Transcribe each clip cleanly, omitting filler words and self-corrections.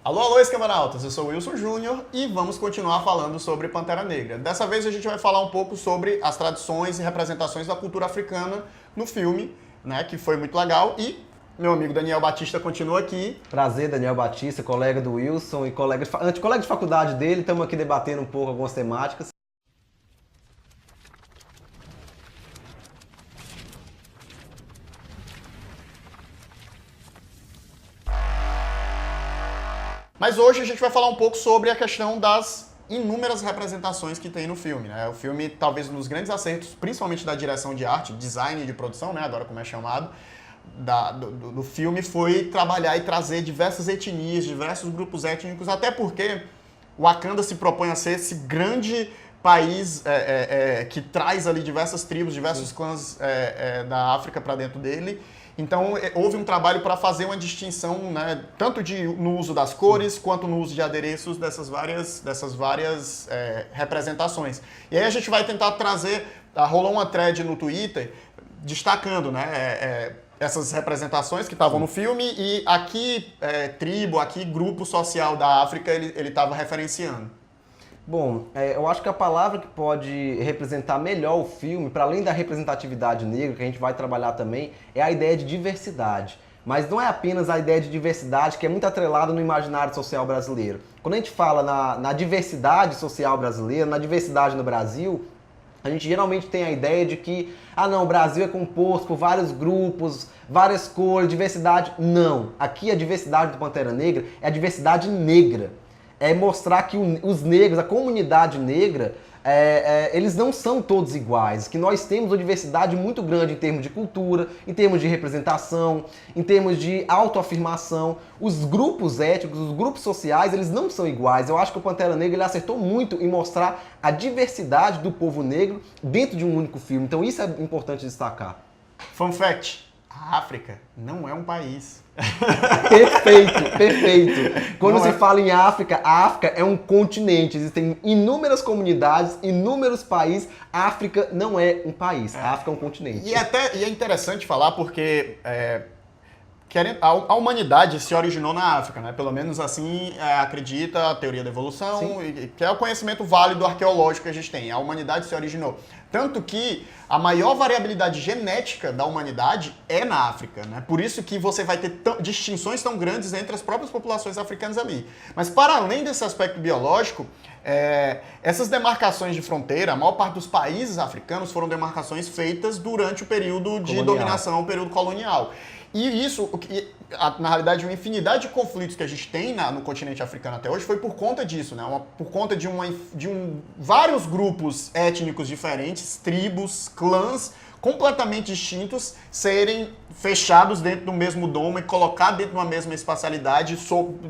Alô, alô, esquemanautas! Eu sou o Wilson Júnior e vamos continuar falando sobre Pantera Negra. Dessa vez a gente vai falar um pouco sobre as tradições e representações da cultura africana no filme, né, que foi muito legal. E meu amigo Daniel Batista continua aqui. Prazer, Daniel Batista, colega do Wilson e colega de faculdade dele. Estamos aqui debatendo um pouco algumas temáticas. Mas hoje a gente vai falar um pouco sobre a questão das inúmeras representações que tem no filme, né? O filme, talvez um dos grandes acertos, principalmente da direção de arte, design de produção, né? Agora como é chamado, do filme, foi trabalhar e trazer diversas etnias, diversos grupos étnicos, até porque Wakanda se propõe a ser esse grande país que traz ali diversas tribos, diversos clãs da África para dentro dele. Então, houve um trabalho para fazer uma distinção, né, tanto no uso das cores, quanto no uso de adereços dessas várias representações. E aí a gente vai tentar trazer, rolou uma thread no Twitter, destacando, né, essas representações que estavam no filme, e aqui tribo, aqui grupo social da África ele estava referenciando. Bom, eu acho que a palavra que pode representar melhor o filme, para além da representatividade negra, que a gente vai trabalhar também, é a ideia de diversidade. Mas não é apenas a ideia de diversidade que é muito atrelada no imaginário social brasileiro. Quando a gente fala na diversidade social brasileira, na diversidade no Brasil, a gente geralmente tem a ideia de que, o Brasil é composto por vários grupos, várias cores, diversidade. Não, aqui a diversidade do Pantera Negra é a diversidade negra. É mostrar que os negros, a comunidade negra, eles não são todos iguais, que nós temos uma diversidade muito grande em termos de cultura, em termos de representação, em termos de autoafirmação. Os grupos étnicos, os grupos sociais, eles não são iguais. Eu acho que o Pantera Negra ele acertou muito em mostrar a diversidade do povo negro dentro de um único filme. Então isso é importante destacar. Fun fact, a África não é um país. Perfeito, perfeito. Quando se fala em África, a África é um continente. Existem inúmeras comunidades, inúmeros países. A África não é um país, a África é um continente. E é interessante falar porque a humanidade se originou na África, né? Pelo menos assim acredita a teoria da evolução, que é o conhecimento válido arqueológico que a gente tem. A humanidade se originou. Tanto que a maior variabilidade genética da humanidade é na África, né? Por isso que você vai ter distinções tão grandes entre as próprias populações africanas ali. Mas para além desse aspecto biológico, essas demarcações de fronteira, a maior parte dos países africanos foram demarcações feitas durante o período de dominação, o período colonial. E isso, na realidade, uma infinidade de conflitos que a gente tem no continente africano até hoje foi por conta disso, né? Por conta de vários grupos étnicos diferentes, tribos, clãs, completamente distintos, serem fechados dentro do mesmo domo e colocados dentro de uma mesma espacialidade,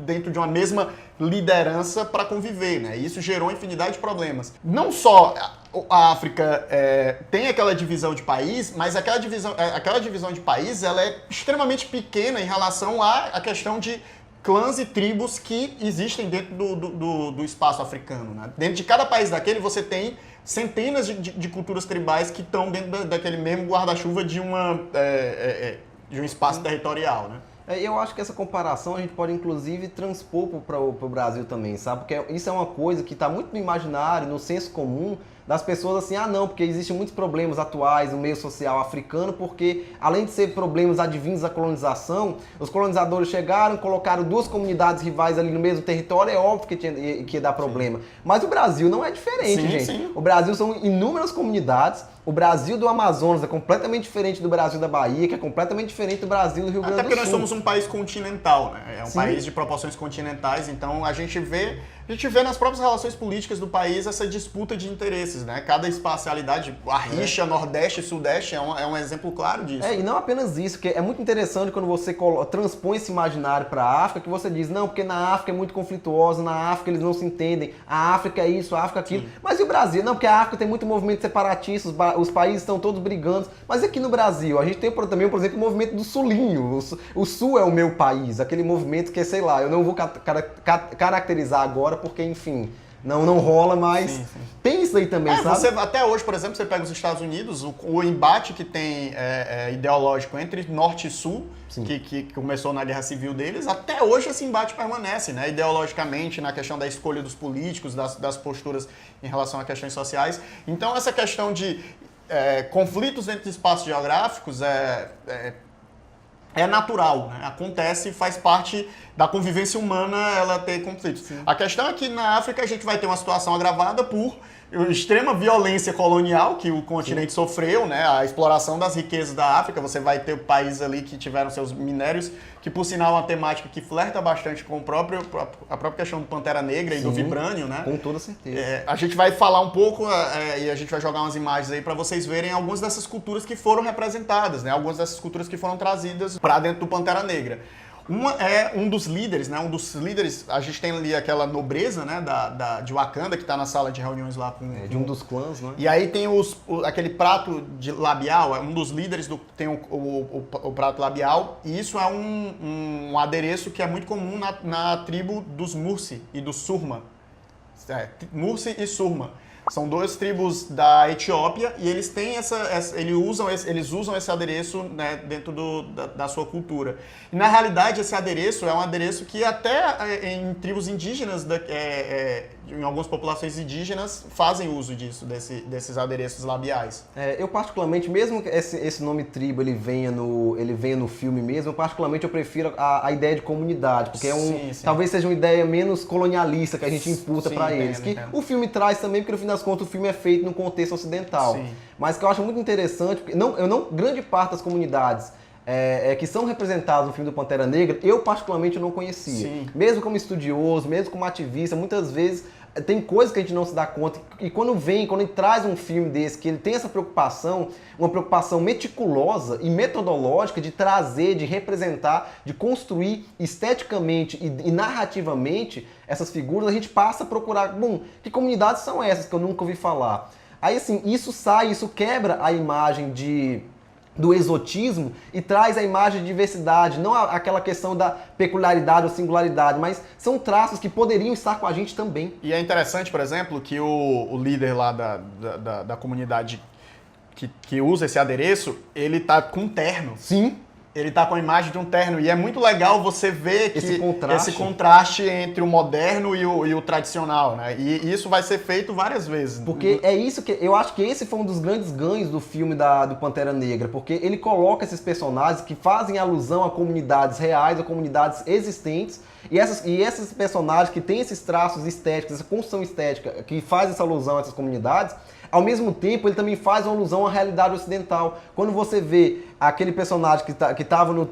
dentro de uma mesma liderança para conviver, né? E isso gerou infinidade de problemas. Não só a África tem aquela divisão de país, mas aquela divisão de país ela é extremamente pequena em relação à questão de clãs e tribos que existem dentro do espaço africano, né? Dentro de cada país daquele você tem centenas de culturas tribais que estão dentro daquele mesmo guarda-chuva de um espaço territorial, né? Eu acho que essa comparação a gente pode inclusive transpor para o Brasil também, sabe? Porque isso é uma coisa que está muito no imaginário, no senso comum das pessoas assim, porque existem muitos problemas atuais no meio social africano, porque além de ser problemas advindos da colonização, os colonizadores chegaram, colocaram duas comunidades rivais ali no mesmo território, é óbvio que ia dar problema. Mas o Brasil não é diferente, gente. Sim. O Brasil são inúmeras comunidades. O Brasil do Amazonas é completamente diferente do Brasil da Bahia, que é completamente diferente do Brasil do Rio Grande do Sul. Até porque nós somos um país continental, né? É um país de proporções continentais, então a gente vê nas próprias relações políticas do país essa disputa de interesses, né? Cada espacialidade, a rixa Nordeste e Sudeste é um exemplo claro disso. E não apenas isso, que é muito interessante quando você transpõe esse imaginário para a África, que você diz, não, porque na África é muito conflituosa, na África eles não se entendem, a África é isso, a África é aquilo. Sim. Mas e o Brasil? Não, porque a África tem muito movimento separatista, os países estão todos brigando. Mas aqui no Brasil, a gente tem também, por exemplo, o movimento do Sulinho. O Sul é o meu país, aquele movimento que, sei lá, eu não vou caracterizar agora, porque, enfim, não rola, mas tem isso aí também, sabe? Você, até hoje, por exemplo, você pega os Estados Unidos, o embate que tem ideológico entre Norte e Sul, que começou na Guerra Civil deles, até hoje esse embate permanece, né? Ideologicamente, na questão da escolha dos políticos, das posturas em relação a questões sociais. Então, essa questão de conflitos entre espaços geográficos é natural, né? Acontece e faz parte da convivência humana ela ter conflitos. Sim. A questão é que na África a gente vai ter uma situação agravada por extrema violência colonial que o continente sofreu, né? A exploração das riquezas da África. Você vai ter países ali que tiveram seus minérios, que por sinal é uma temática que flerta bastante com a própria questão do Pantera Negra e do Vibranium, né? Com toda certeza. A gente vai falar um pouco e a gente vai jogar umas imagens aí para vocês verem algumas dessas culturas que foram representadas, né? Algumas dessas culturas que foram trazidas para dentro do Pantera Negra. Um dos líderes, né? A gente tem ali aquela nobreza, né? De Wakanda, que está na sala de reuniões lá com... de um dos clãs, né? E aí tem aquele prato de labial, um dos líderes tem o prato labial, e isso é um adereço que é muito comum na tribo dos Mursi e dos Surma. Mursi e Surma. São duas tribos da Etiópia e eles têm eles usam esse adereço, né, dentro da sua cultura. E na realidade esse adereço é um adereço que até em tribos indígenas, em algumas populações indígenas, fazem uso desses adereços labiais. Eu particularmente, mesmo que esse nome tribo ele venha no filme mesmo, eu prefiro a ideia de comunidade, porque talvez seja uma ideia menos colonialista que a gente imputa para eles. Entendo. O filme traz também, porque no fim das contas o filme é feito no contexto ocidental. Sim. Mas que eu acho muito interessante, porque grande parte das comunidades que são representadas no filme do Pantera Negra, eu particularmente não conhecia. Sim. Mesmo como estudioso, mesmo como ativista, muitas vezes tem coisas que a gente não se dá conta, e quando ele traz um filme desse, que ele tem essa preocupação, uma preocupação meticulosa e metodológica de trazer, de representar, de construir esteticamente e narrativamente essas figuras, a gente passa a procurar, que comunidades são essas que eu nunca ouvi falar? Aí assim, isso quebra a imagem do exotismo e traz a imagem de diversidade, não aquela questão da peculiaridade ou singularidade, mas são traços que poderiam estar com a gente também. E é interessante, por exemplo, que o líder lá da comunidade que usa esse adereço, ele tá com um terno. Sim. Ele tá com a imagem de um terno e é muito legal você ver esse contraste entre o moderno e o tradicional, né? E isso vai ser feito várias vezes. Porque é isso que eu acho que esse foi um dos grandes ganhos do filme do Pantera Negra, porque ele coloca esses personagens que fazem alusão a comunidades reais, a comunidades existentes, e esses personagens que têm esses traços estéticos, essa construção estética que faz essa alusão a essas comunidades, ao mesmo tempo, ele também faz uma alusão à realidade ocidental. Quando você vê aquele personagem que estava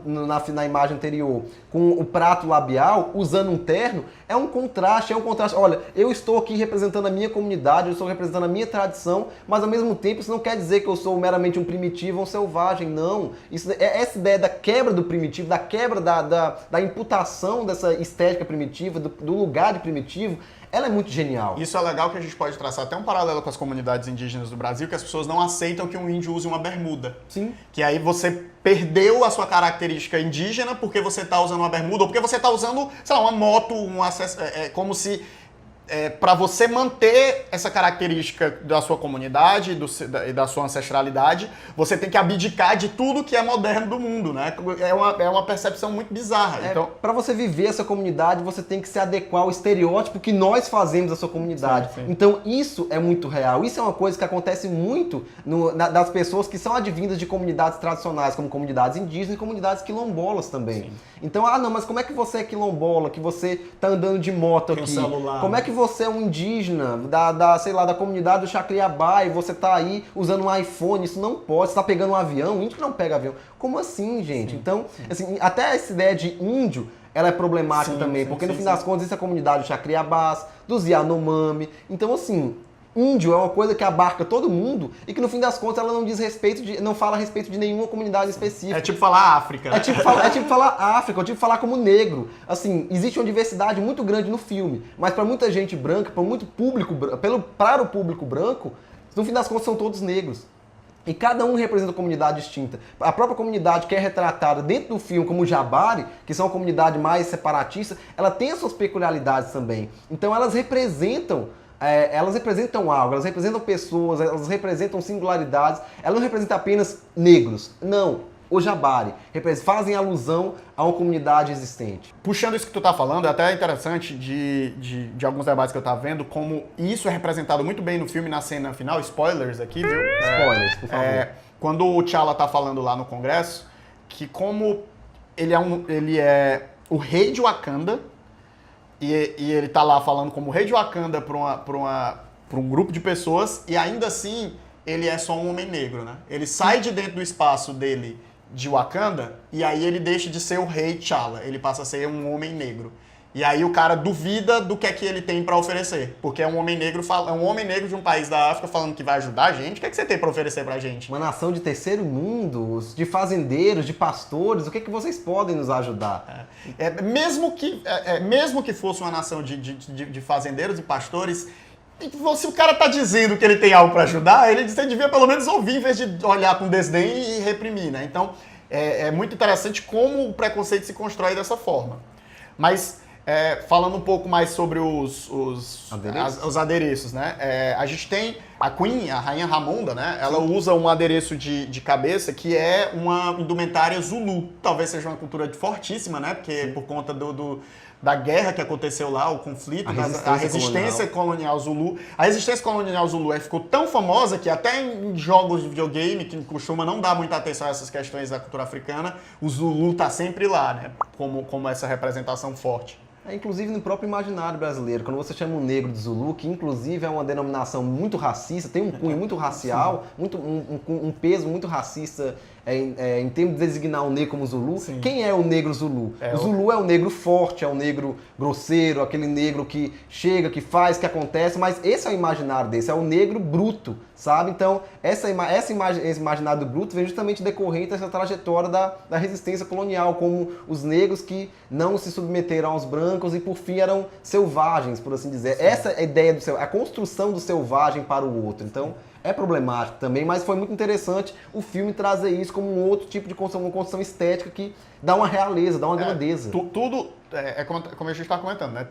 na imagem anterior com o prato labial, usando um terno, é um contraste. Olha, eu estou aqui representando a minha comunidade, eu estou representando a minha tradição, mas ao mesmo tempo isso não quer dizer que eu sou meramente um primitivo ou um selvagem, não. Essa ideia da quebra do primitivo, da quebra da imputação dessa estética primitiva, do lugar de primitivo, ela é muito genial. Isso é legal, que a gente pode traçar até um paralelo com as comunidades indígenas do Brasil, que as pessoas não aceitam que um índio use uma bermuda. Sim. Que aí você perdeu a sua característica indígena porque você está usando uma bermuda, ou porque você está usando, sei lá, uma moto, como se... para você manter essa característica da sua comunidade e da sua ancestralidade, você tem que abdicar de tudo que é moderno do mundo, né? É uma percepção muito bizarra. Então, para você viver essa comunidade, você tem que se adequar ao estereótipo que nós fazemos da sua comunidade. Sim. Então, isso é muito real. Isso é uma coisa que acontece muito das pessoas que são advindas de comunidades tradicionais, como comunidades indígenas e comunidades quilombolas também. Sim. Então, mas como é que você é quilombola, que você tá andando de moto aqui? Como é que você é um indígena da comunidade do Chacriabá e você tá aí usando um iPhone? Isso não pode. Você tá pegando um avião? O índio não pega avião. Como assim, gente? Sim. Então, assim, até essa ideia de índio, ela é problemática também, porque no fim das contas isso é a comunidade do Chacriabás, dos Yanomami. Então, assim, índio é uma coisa que abarca todo mundo e que no fim das contas ela não fala a respeito de nenhuma comunidade específica. É tipo falar África, né? É tipo falar África, é tipo falar como negro. Assim, existe uma diversidade muito grande no filme, mas para muita gente branca, para muito público, para o público branco, no fim das contas são todos negros. E cada um representa uma comunidade distinta. A própria comunidade que é retratada dentro do filme como Jabari, que são uma comunidade mais separatista, ela tem as suas peculiaridades também. Então elas representam elas representam algo, elas representam pessoas, elas representam singularidades, elas não representam apenas negros. Não, o Jabari fazem alusão a uma comunidade existente. Puxando isso que tu tá falando, é até interessante de alguns debates que eu tava vendo, como isso é representado muito bem no filme, na cena final, spoilers aqui, viu? Spoilers, por favor. Quando o T'Challa tá falando lá no Congresso, que como ele é o rei de Wakanda, e ele tá lá falando como rei de Wakanda pra um grupo de pessoas, e ainda assim ele é só um homem negro, né? Ele sai de dentro do espaço dele de Wakanda, e aí ele deixa de ser o rei T'Challa, ele passa a ser um homem negro. E aí o cara duvida do que é que ele tem pra oferecer, porque é um homem negro de um país da África falando que vai ajudar a gente. O que é que você tem pra oferecer pra gente? Uma nação de terceiro mundo, de fazendeiros, de pastores, o que é que vocês podem nos ajudar? Mesmo que fosse uma nação de fazendeiros e pastores, se o cara tá dizendo que ele tem algo pra ajudar, você devia pelo menos ouvir em vez de olhar com desdém e reprimir, né? Então, é muito interessante como o preconceito se constrói dessa forma. Mas, falando um pouco mais sobre os adereços, né? A gente tem a Queen, a Rainha Ramonda, né? Ela usa um adereço de cabeça que é uma indumentária Zulu. Talvez seja uma cultura fortíssima, né? Porque por conta da guerra que aconteceu lá, o conflito, a resistência colonial Zulu. A resistência colonial Zulu ficou tão famosa que até em jogos de videogame, que costuma não dar muita atenção a essas questões da cultura africana, o Zulu tá sempre lá, né? Como essa representação forte. Inclusive no próprio imaginário brasileiro, quando você chama um negro de Zulu, que inclusive é uma denominação muito racista, tem um cunho muito racial, um peso muito racista em termos de designar um negro como Zulu. Sim. Quem é o negro Zulu? O Zulu é o negro forte, é o negro grosseiro, aquele negro que chega, que faz, que acontece, mas esse é o imaginário desse, é o negro bruto, sabe? Então, esse imaginário do bruto vem justamente decorrente dessa trajetória da resistência colonial, como os negros que não se submeteram aos brancos e por fim eram selvagens, por assim dizer. Sim. Essa é a ideia a construção do selvagem para o outro. Então, é problemático também, mas foi muito interessante o filme trazer isso como um outro tipo de construção, uma construção estética que dá uma realeza, dá uma grandeza. Tudo, como a gente está comentando, né?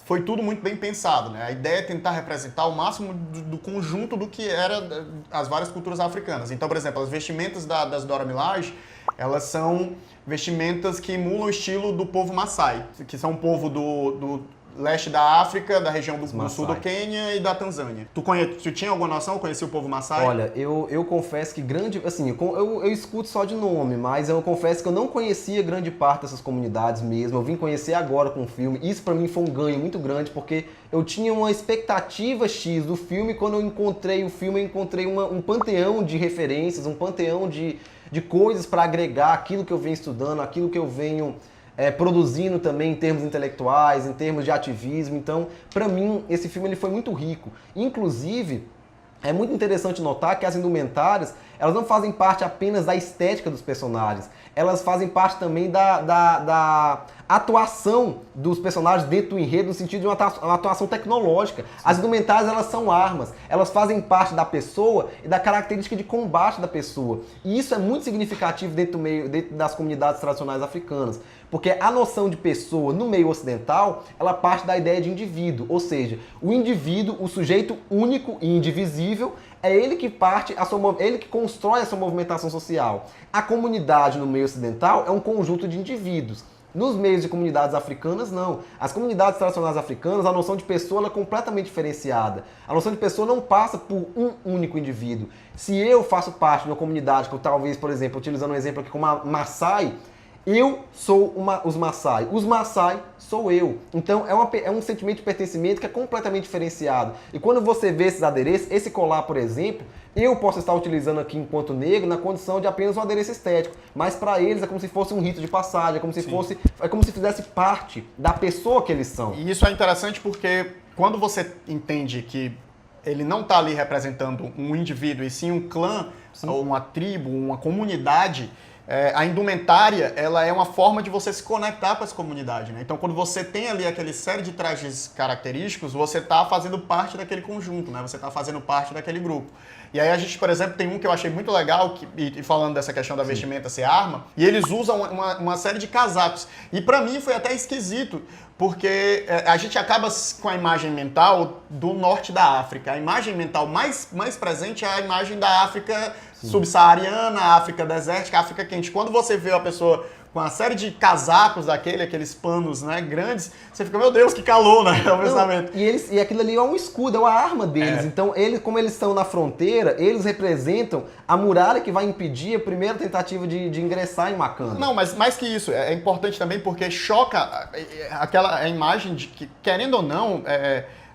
Foi tudo muito bem pensado, né? A ideia é tentar representar o máximo do conjunto do que era as várias culturas africanas. Então, por exemplo, as vestimentas das Dora Milaje, elas são vestimentas que emulam o estilo do povo Maasai, que são um povo do leste da África, da região do sul do Quênia e da Tanzânia. Tu tinha alguma noção? Conhecia o povo Maasai? Olha, eu confesso que eu escuto só de nome, mas eu confesso que eu não conhecia grande parte dessas comunidades mesmo. Eu vim conhecer agora com o filme. Isso pra mim foi um ganho muito grande, porque eu tinha uma expectativa X do filme. Quando eu encontrei o filme, eu encontrei um panteão de referências, um panteão de coisas para agregar aquilo que eu venho estudando, aquilo que eu venho produzindo também em termos intelectuais, em termos de ativismo. Então, para mim, esse filme ele foi muito rico. Inclusive, é muito interessante notar que as indumentárias, elas não fazem parte apenas da estética dos personagens, elas fazem parte também da atuação dos personagens dentro do enredo, no sentido de uma atuação tecnológica. Sim. As indumentárias, elas são armas, elas fazem parte da pessoa e da característica de combate da pessoa. E isso é muito significativo dentro das comunidades tradicionais africanas, porque a noção de pessoa no meio ocidental, ela parte da ideia de indivíduo, ou seja, o indivíduo, o sujeito único e indivisível, é ele que ele que constrói a sua movimentação social. A comunidade no meio ocidental é um conjunto de indivíduos. Nos meios de comunidades africanas, não. As comunidades tradicionais africanas, a noção de pessoa ela é completamente diferenciada. A noção de pessoa não passa por um único indivíduo. Se eu faço parte de uma comunidade, que eu talvez, por exemplo, utilizando um exemplo aqui como a Maasai, eu sou os Maasai. Os Maasai sou eu. Então é um sentimento de pertencimento que é completamente diferenciado. E quando você vê esses adereços, esse colar, por exemplo, eu posso estar utilizando aqui enquanto negro na condição de apenas um adereço estético. Mas para eles é como se fosse um rito de passagem, é como se fizesse parte da pessoa que eles são. E isso é interessante porque quando você entende que ele não está ali representando um indivíduo, e sim um clã, ou uma tribo, uma comunidade, a indumentária, ela é uma forma de você se conectar com essa comunidade, né? Então, quando você tem ali aquele série de trajes característicos, você está fazendo parte daquele conjunto, né? Você está fazendo parte daquele grupo. E aí a gente, por exemplo, tem um que eu achei muito legal, e falando dessa questão da vestimenta ser arma, e eles usam uma série de casacos. E pra mim foi até esquisito, porque a gente acaba com a imagem mental do norte da África. A imagem mental mais presente é a imagem da África subsaariana, África desértica, África quente. Quando você vê a pessoa com uma série de casacos aqueles panos, né, grandes, você fica, meu Deus, que calor, né, o pensamento. E aquilo ali é um escudo, é uma arma deles. Então, como eles estão na fronteira, eles representam a muralha que vai impedir a primeira tentativa de ingressar em Wakanda. Não, mas mais que isso, é importante também porque choca a imagem de que, querendo ou não,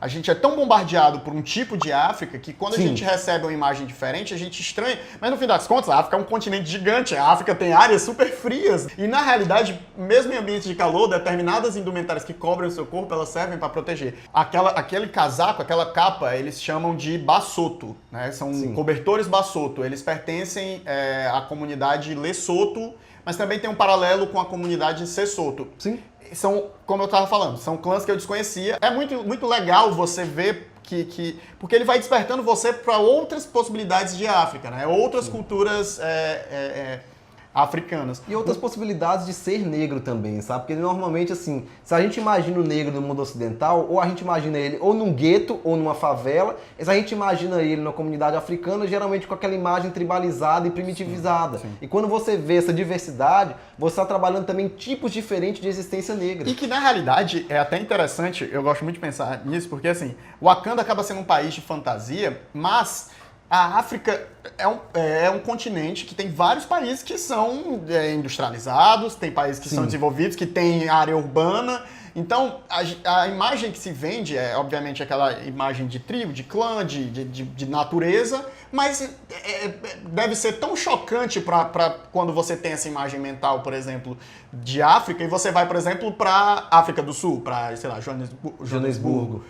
a gente é tão bombardeado por um tipo de África que quando a gente recebe uma imagem diferente, a gente estranha. Mas no fim das contas, a África é um continente gigante. A África tem áreas super frias. E na realidade, mesmo em ambientes de calor, determinadas indumentárias que cobrem o seu corpo, elas servem para proteger. Aquele casaco, aquela capa, eles chamam de Basotho, né? São cobertores Basotho. Eles pertencem à comunidade Lesotho, mas também tem um paralelo com a comunidade Sesotho. Sim. São, como eu estava falando, são clãs que eu desconhecia. É muito legal você ver porque ele vai despertando você para outras possibilidades de África, né? Outras culturas africanas. E outras possibilidades de ser negro também, sabe? Porque normalmente, assim, se a gente imagina o negro no mundo ocidental, ou a gente imagina ele ou num gueto ou numa favela, e se a gente imagina ele na comunidade africana, geralmente com aquela imagem tribalizada e primitivizada. Sim. E quando você vê essa diversidade, você está trabalhando também tipos diferentes de existência negra. E que, na realidade, é até interessante, eu gosto muito de pensar nisso, porque, assim, Wakanda acaba sendo um país de fantasia, mas a África é um continente que tem vários países que são industrializados, tem países que são desenvolvidos, que tem área urbana. Então, a imagem que se vende é, obviamente, aquela imagem de tribo, de clã, de natureza, mas deve ser tão chocante para quando você tem essa imagem mental, por exemplo, de África, e você vai, por exemplo, para África do Sul, para, sei lá, Joanesburgo.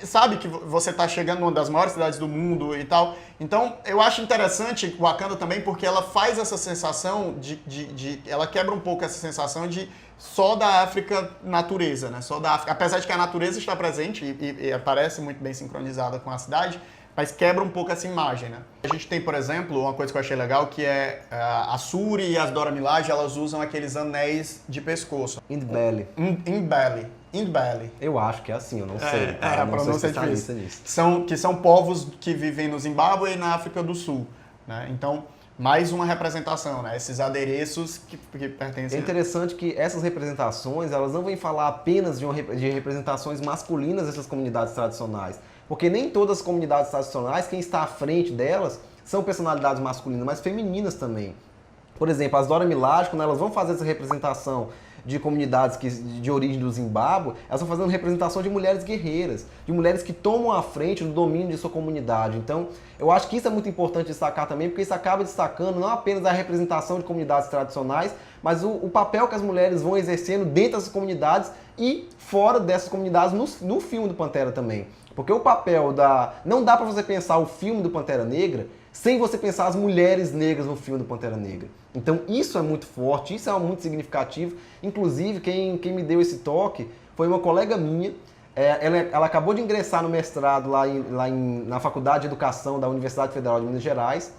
Sabe que você está chegando numa das maiores cidades do mundo e tal. Então, eu acho interessante Wakanda também porque ela faz essa sensação ela quebra um pouco essa sensação de só da África natureza, né? Só da África. Apesar de que a natureza está presente e aparece muito bem sincronizada com a cidade, mas quebra um pouco essa imagem, né? A gente tem, por exemplo, uma coisa que eu achei legal, que é a Shuri e as Dora Milaje, elas usam aqueles anéis de pescoço. Indbelly. Indbelly. Eu acho que é assim, eu não sei. Tá? A pronúncia é difícil. Que são povos que vivem no Zimbábue e na África do Sul, né? Então, mais uma representação, né? Esses adereços que pertencem... É interessante que essas representações, elas não vêm falar apenas de representações masculinas dessas comunidades tradicionais. Porque nem todas as comunidades tradicionais, quem está à frente delas, são personalidades masculinas, mas femininas também. Por exemplo, as Dora Milaje, quando elas vão fazer essa representação de comunidades de origem do Zimbábue, elas estão fazendo representação de mulheres guerreiras, de mulheres que tomam a frente no domínio de sua comunidade. Então, eu acho que isso é muito importante destacar também, porque isso acaba destacando não apenas a representação de comunidades tradicionais, mas o papel que as mulheres vão exercendo dentro dessas comunidades e fora dessas comunidades no filme do Pantera também. Porque o papel não dá pra você pensar o filme do Pantera Negra sem você pensar as mulheres negras no filme do Pantera Negra. Então isso é muito forte, isso é muito significativo. Inclusive, quem me deu esse toque foi uma colega minha. Ela acabou de ingressar no mestrado na Faculdade de Educação da Universidade Federal de Minas Gerais,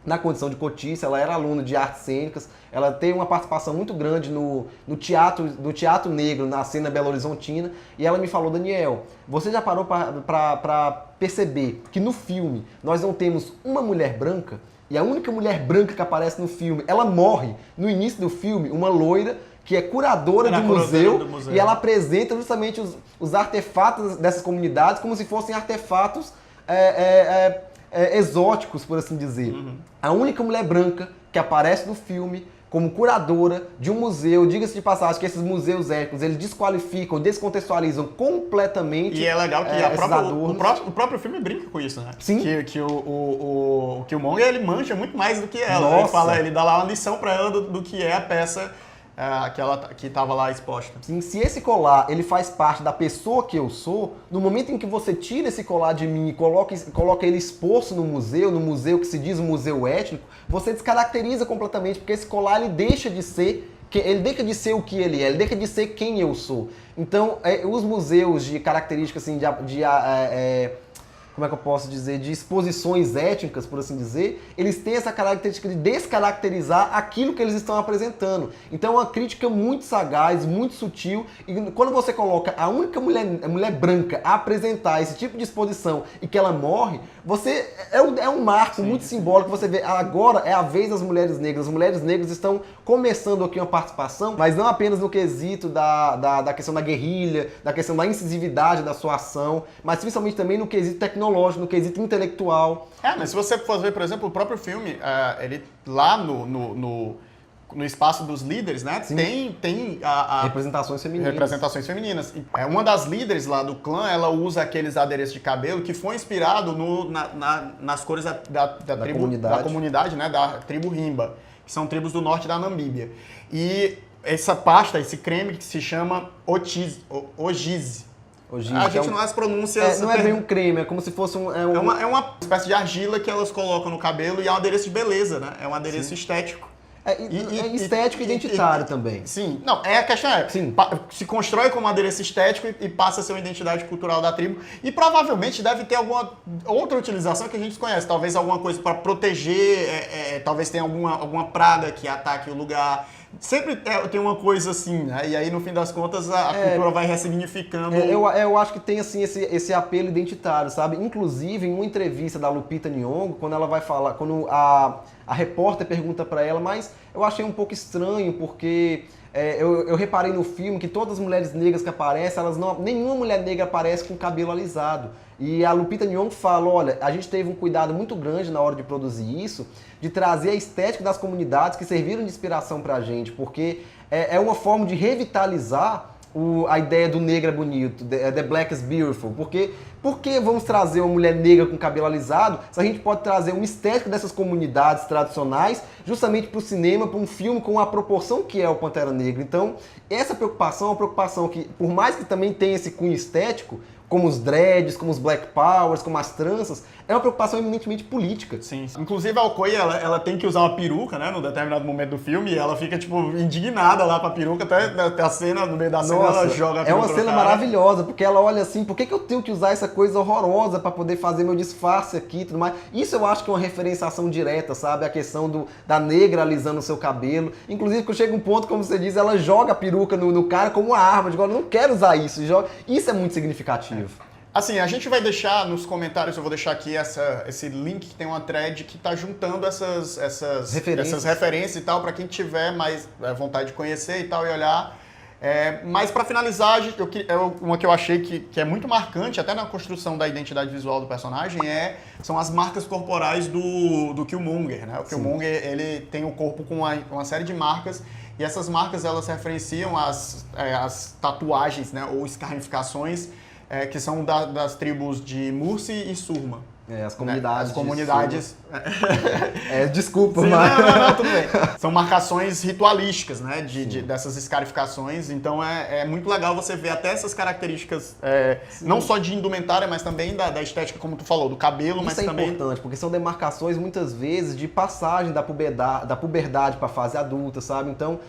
na condição de cotiça. Ela era aluna de artes cênicas, ela tem uma participação muito grande no teatro negro, na cena belo-horizontina, e ela me falou: Daniel, você já parou para perceber que no filme nós não temos uma mulher branca? E a única mulher branca que aparece no filme, ela morre no início do filme, uma loira que é curadora do museu, e ela apresenta justamente os artefatos dessas comunidades como se fossem artefatos exóticos, por assim dizer. Uhum. A única mulher branca que aparece no filme como curadora de um museu, diga-se de passagem que esses museus étnicos, eles desqualificam, descontextualizam completamente. E é legal que o próprio filme brinca com isso, né? Sim. Que o Killmonger, ele mancha muito mais do que ela. Nossa. Ele dá lá uma lição pra ela do que é a peça aquela que estava lá exposta. Sim, se esse colar ele faz parte da pessoa que eu sou, no momento em que você tira esse colar de mim e coloca ele exposto no museu que se diz um museu étnico, você descaracteriza completamente, porque esse colar ele deixa de ser o que ele é, ele deixa de ser quem eu sou. Então, os museus de características assim, como é que eu posso dizer, de exposições étnicas, por assim dizer, eles têm essa característica de descaracterizar aquilo que eles estão apresentando. Então é uma crítica muito sagaz, muito sutil, e quando você coloca a única mulher branca a apresentar esse tipo de exposição e que ela morre, você é um marco muito simbólico, você vê, agora é a vez das mulheres negras. As mulheres negras estão começando aqui uma participação, mas não apenas no quesito da questão da guerrilha, da questão da incisividade da sua ação, mas principalmente também no quesito tecnológico, no quesito intelectual. Mas se você for ver, por exemplo, o próprio filme, ele lá no espaço dos líderes, né? Sim. Tem representações femininas. Representações femininas. Uma das líderes lá do clã, ela usa aqueles adereços de cabelo que foi inspirado nas cores da comunidade, né? Da tribo Rimba, que são tribos do norte da Namíbia. E essa pasta, esse creme que se chama Ogize. A gente não as pronuncias... não é bem um creme, é como se fosse É uma espécie de argila que elas colocam no cabelo e é um adereço de beleza, né? É um adereço estético. Estético e identitário também. Sim. Não, a questão se constrói como um adereço estético e passa a ser uma identidade cultural da tribo. E provavelmente deve ter alguma outra utilização que a gente desconhece. Talvez alguma coisa para proteger, talvez tenha alguma praga que ataque o lugar. Sempre tem uma coisa assim, né? E aí, no fim das contas, a cultura vai ressignificando. Eu acho que tem, assim, esse apelo identitário, sabe? Inclusive, em uma entrevista da Lupita Nyong'o, quando ela vai falar, quando a repórter pergunta pra ela, mas eu achei um pouco estranho, porque eu reparei no filme que todas as mulheres negras que aparecem, nenhuma mulher negra aparece com cabelo alisado. E a Lupita Nyong'o fala, olha, a gente teve um cuidado muito grande na hora de produzir isso, de trazer a estética das comunidades que serviram de inspiração pra gente, porque é uma forma de revitalizar a ideia do negro é bonito, the black is beautiful. Por que vamos trazer uma mulher negra com cabelo alisado se a gente pode trazer uma estética dessas comunidades tradicionais justamente para o cinema, para um filme com a proporção que é o Pantera Negra? Então, essa preocupação é uma preocupação que, por mais que também tenha esse cunho estético, como os dreads, como os black powers, como as tranças, é uma preocupação eminentemente política. Sim. Inclusive a Okoye, ela tem que usar uma peruca, né, num determinado momento do filme, e ela fica, tipo, indignada lá com a peruca, até a cena, no meio da cena, ela joga a peruca. É uma cena maravilhosa, porque ela olha assim, por que eu tenho que usar essa coisa horrorosa para poder fazer meu disfarce aqui e tudo mais? Isso eu acho que é uma referenciação direta, sabe? A questão da negra alisando o seu cabelo. Inclusive, quando chega um ponto, como você diz, ela joga a peruca no cara como uma arma, eu não quero usar isso. Isso é muito significativo. Assim, a gente vai deixar nos comentários, eu vou deixar aqui esse link que tem uma thread que tá juntando essas referências e tal, para quem tiver mais vontade de conhecer e tal e olhar. Mas para finalizar, uma que eu achei que é muito marcante, até na construção da identidade visual do personagem, são as marcas corporais do Killmonger, né? O Killmonger, ele tem um corpo com uma série de marcas, e essas marcas, elas referenciam as tatuagens, né? Ou escarnificações, que são das tribos de Mursi e Surma. As comunidades. As comunidades. Desculpa, sim, mas. Não, tudo bem. São marcações ritualísticas, né? Dessas escarificações. Então é muito legal você ver até essas características, não só de indumentária, mas também da estética, como tu falou, do cabelo, mas também. Isso é importante, porque são demarcações muitas vezes de passagem da puberdade para a fase adulta, sabe? Então,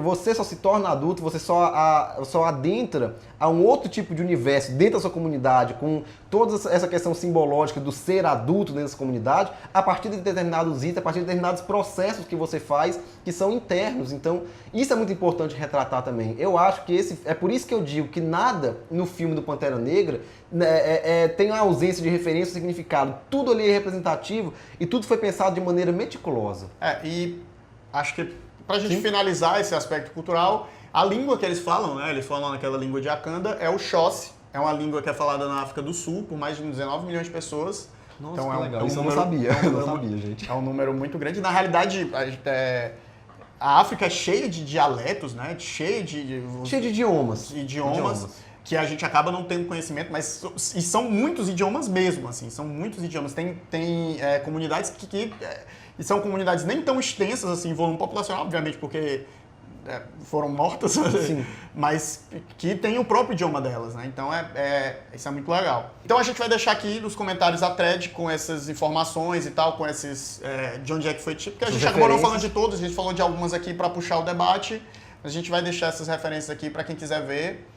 você só se torna adulto, você só adentra a um outro tipo de universo dentro da sua comunidade, com toda essa questão simbológica do ser adulto dentro dessa comunidade, a partir de determinados itens, a partir de determinados processos que você faz, que são internos. Então, isso é muito importante retratar também. Eu acho que é por isso que eu digo que nada no filme do Pantera Negra tem uma ausência de referência ou significado. Tudo ali é representativo e tudo foi pensado de maneira meticulosa. E acho que pra gente finalizar esse aspecto cultural, a língua que eles falam, né? Eles falam naquela língua de Akanda, é o Xhosa. É uma língua que é falada na África do Sul por mais de 19 milhões de pessoas. Nossa, então, que legal. Isso número, eu não sabia, gente. É um número muito grande. Na realidade, a África é cheia de dialetos, né? Cheia de idiomas. Que a gente acaba não tendo conhecimento, e são muitos idiomas mesmo, assim. São muitos idiomas. Tem comunidades e são comunidades nem tão extensas, assim, em volume populacional, obviamente, porque foram mortas, Sim. mas que tem o próprio idioma delas, né? Então isso é muito legal. Então a gente vai deixar aqui nos comentários a thread com essas informações e tal, com esses de onde é que foi tipo, porque a gente acabou não falando de todos, a gente falou de algumas aqui para puxar o debate, mas a gente vai deixar essas referências aqui para quem quiser ver.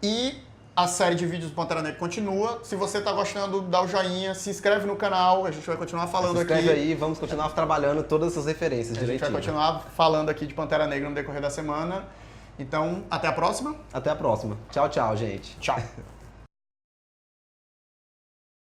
E a série de vídeos do Pantera Negra continua. Se você tá gostando, dá o joinha, se inscreve no canal, a gente vai continuar falando aqui. Se inscreve aí, vamos continuar trabalhando todas essas referências direitinho. A gente vai continuar falando aqui de Pantera Negra no decorrer da semana. Então, até a próxima. Até a próxima. Tchau, tchau, gente. Tchau.